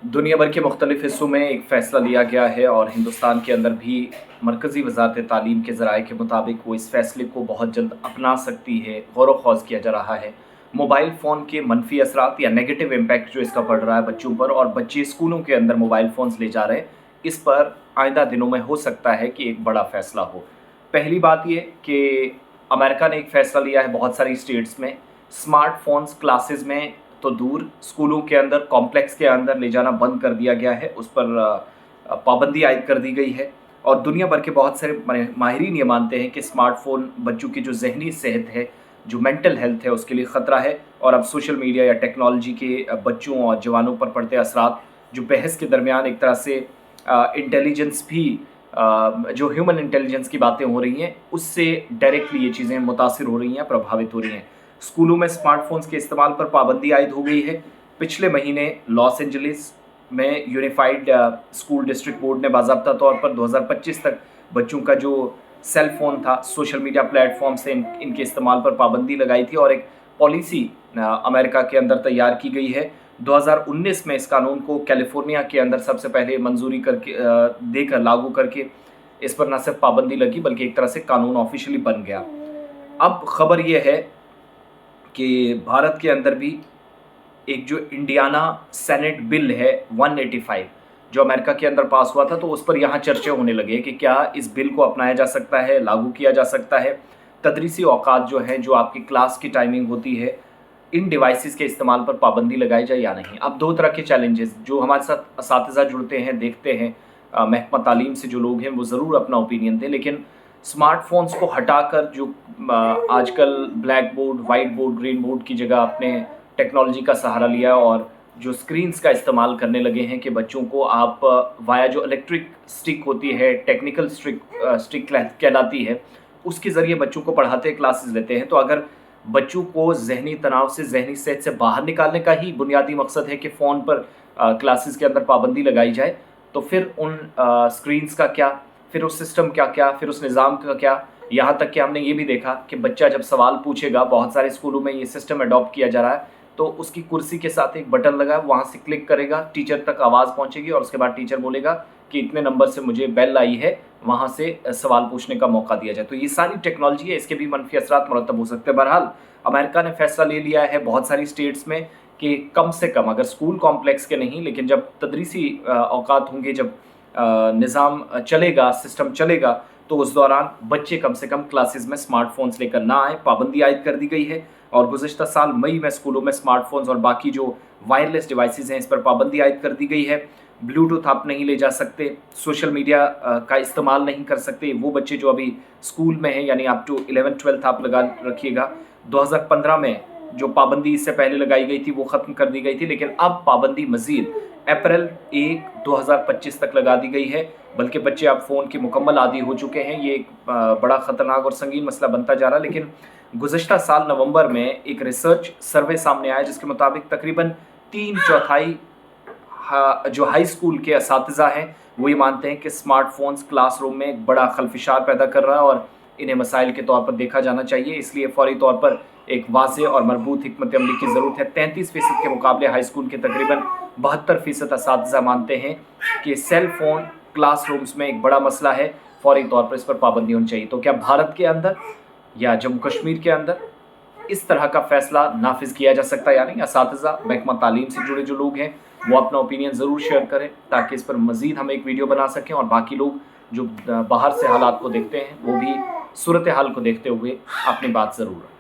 दुनिया भर के मुख्तलिफ हिस्सों में एक फ़ैसला लिया गया है और हिंदुस्तान के अंदर भी मरकज़ी वज़ारत तालीम के ज़राए के मुताबिक वो इस फ़ैसले को बहुत जल्द अपना सकती है। गौर-व-ख़ौज़ किया जा रहा है मोबाइल फ़ोन के मनफ़ी असरात या नेगेटिव इम्पैक्ट जो इसका पड़ रहा है बच्चों पर, और बच्चे स्कूलों के अंदर मोबाइल फ़ोन्स ले जा रहे हैं। इस पर आइंदा दिनों में हो सकता है कि एक बड़ा फ़ैसला हो। पहली बात ये कि अमेरिका ने एक फ़ैसला लिया है बहुत सारी स्टेट्स में स्मार्टफ़ोन्स क्लासेस में तो दूर, स्कूलों के अंदर, कॉम्प्लेक्स के अंदर ले जाना बंद कर दिया गया है। उस पर पाबंदी आयद कर दी गई है। और दुनिया भर के बहुत सारे माहिरीन ये मानते हैं कि स्मार्टफ़ोन बच्चों की जो ज़हनी सेहत है, जो मेंटल हेल्थ है, उसके लिए ख़तरा है। और अब सोशल मीडिया या टेक्नोलॉजी के बच्चों और जवानों पर पड़ते असरात, जो बहस के दरमियान एक तरह से इंटेलिजेंस भी जो ह्यूमन इंटेलिजेंस की बातें हो रही हैं, उससे डायरेक्टली ये चीज़ें मुतासिर हो रही हैं, प्रभावित हो रही हैं। स्कूलों में स्मार्टफ़ोन्स के इस्तेमाल पर पाबंदी आयद हो गई है। पिछले महीने लॉस एंजलिस में यूनिफाइड स्कूल डिस्ट्रिक्ट बोर्ड ने बाज़ाब्ता तौर पर 2025 तक बच्चों का जो सेल फ़ोन था, सोशल मीडिया प्लेटफ़ॉर्म से इनके इस्तेमाल पर पाबंदी लगाई थी और एक पॉलिसी अमेरिका के अंदर तैयार की गई है। 2019 में इस कानून को कैलिफ़ोर्निया के अंदर सबसे पहले मंजूरी करके देकर लागू करके इस पर न सिर्फ पाबंदी लगी बल्कि एक तरह से कानून ऑफिशियली बन गया। अब खबर यह है कि भारत के अंदर भी एक जो इंडियाना सेनेट बिल है 185 जो अमेरिका के अंदर पास हुआ था, तो उस पर यहाँ चर्चे होने लगे कि क्या इस बिल को अपनाया जा सकता है, लागू किया जा सकता है। तदरीसी औकात जो हैं, जो आपकी क्लास की टाइमिंग होती है, इन डिवाइसेस के इस्तेमाल पर पाबंदी लगाई जाए या नहीं। अब दो तरह के चैलेंजेस जो हमारे साथ असातिज़ा जुड़ते हैं, देखते हैं, महकमा तालीम से जो लोग हैं वो ज़रूर अपना ओपिनियन दें, लेकिन स्मार्टफ़ोन्स को हटाकर जो आजकल black board, white board, green board की जगह आपने टेक्नोलॉजी का सहारा लिया और जो स्क्रीन्स का इस्तेमाल करने लगे हैं कि बच्चों को आप वाया जो इलेक्ट्रिक स्टिक होती है, टेक्निकल स्टिक कहलाती है, उसके ज़रिए बच्चों को पढ़ाते क्लासेस लेते हैं। तो अगर बच्चों को ज़हनी तनाव से, ज़हनी सेहत से बाहर निकालने का ही बुनियादी मकसद है कि फ़ोन पर क्लासेस के अंदर पाबंदी लगाई जाए, तो फिर उन स्क्रीन्स का क्या, फिर उस सिस्टम का क्या, फिर उस निज़ाम का क्या। यहाँ तक कि हमने ये भी देखा कि बच्चा जब सवाल पूछेगा, बहुत सारे स्कूलों में ये सिस्टम अडॉप्ट किया जा रहा है, तो उसकी कुर्सी के साथ एक बटन लगा है, वहाँ से क्लिक करेगा, टीचर तक आवाज़ पहुँचेगी और उसके बाद टीचर बोलेगा कि इतने नंबर से मुझे बेल आई है, वहाँ से सवाल पूछने का मौका दिया जाए। तो ये सारी टेक्नोलॉजी है, इसके भी मनफी असरात मुरतब हो सकते हैं। बहरहाल अमेरिका ने फैसला ले लिया है बहुत सारी स्टेट्स में कि कम से कम, अगर स्कूल कॉम्प्लेक्स के नहीं, लेकिन जब तदरीसी औकात होंगे, जब निज़ाम चलेगा, सिस्टम चलेगा, तो उस दौरान बच्चे कम से कम क्लासेस में स्मार्टफ़ोन्स लेकर ना आए। पाबंदी आयद कर दी गई है और गुज़िश्ता साल मई में स्कूलों में स्मार्टफ़ोन्स और बाकी जो वायरलेस डिवाइसेस हैं, इस पर पाबंदी आयद कर दी गई है। ब्लूटूथ आप नहीं ले जा सकते, सोशल मीडिया का इस्तेमाल नहीं कर सकते। वो बच्चे जो अभी स्कूल में हैं, यानी अप टू 11th-12th आप लगा रखिएगा। 2015 में जो पाबंदी इससे पहले लगाई गई थी वो ख़त्म कर दी गई थी, लेकिन अब पाबंदी मज़ीद अप्रैल 1, 2025 तक लगा दी गई है। बल्कि बच्चे अब फ़ोन के मुकम्मल आदी हो चुके हैं। ये एक बड़ा ख़तरनाक और संगीन मसला बनता जा रहा है। लेकिन गुज़िश्ता साल नवंबर में एक रिसर्च सर्वे सामने आया जिसके मुताबिक तकरीबन 3/4 जो हाई स्कूल के असातिज़ा हैं वो ये मानते हैं कि स्मार्टफ़ोन्स क्लासरूम में एक बड़ा खलफिशार पैदा कर रहा है और इन्हें मसाइल के तौर पर देखा जाना चाहिए। इसलिए फ़ौरी तौर पर एक वाज़ेह और मरबूत हिकमत अमली की ज़रूरत है। 33% के मुकाबले हाई स्कूल के तकरीबन 72% असातिज़ा मानते हैं कि सेल फ़ोन क्लासरूम्स में एक बड़ा मसला है, फ़ौरी तौर पर इस पर पाबंदी होनी चाहिए। तो क्या भारत के अंदर या जम्मू कश्मीर के अंदर इस तरह का फ़ैसला नाफिज़ किया जा सकता है या नहीं? असातिज़ा, महकमा तालीम से जुड़े जो लोग हैं वो अपना ओपिनियन ज़रूर शेयर करें ताकि इस पर मज़ीद हम एक वीडियो बना सकें और बाकी लोग जो बाहर से हालात को देखते हैं वो भी सूरत हाल को देखते हुए अपनी बात ज़रूर रखें।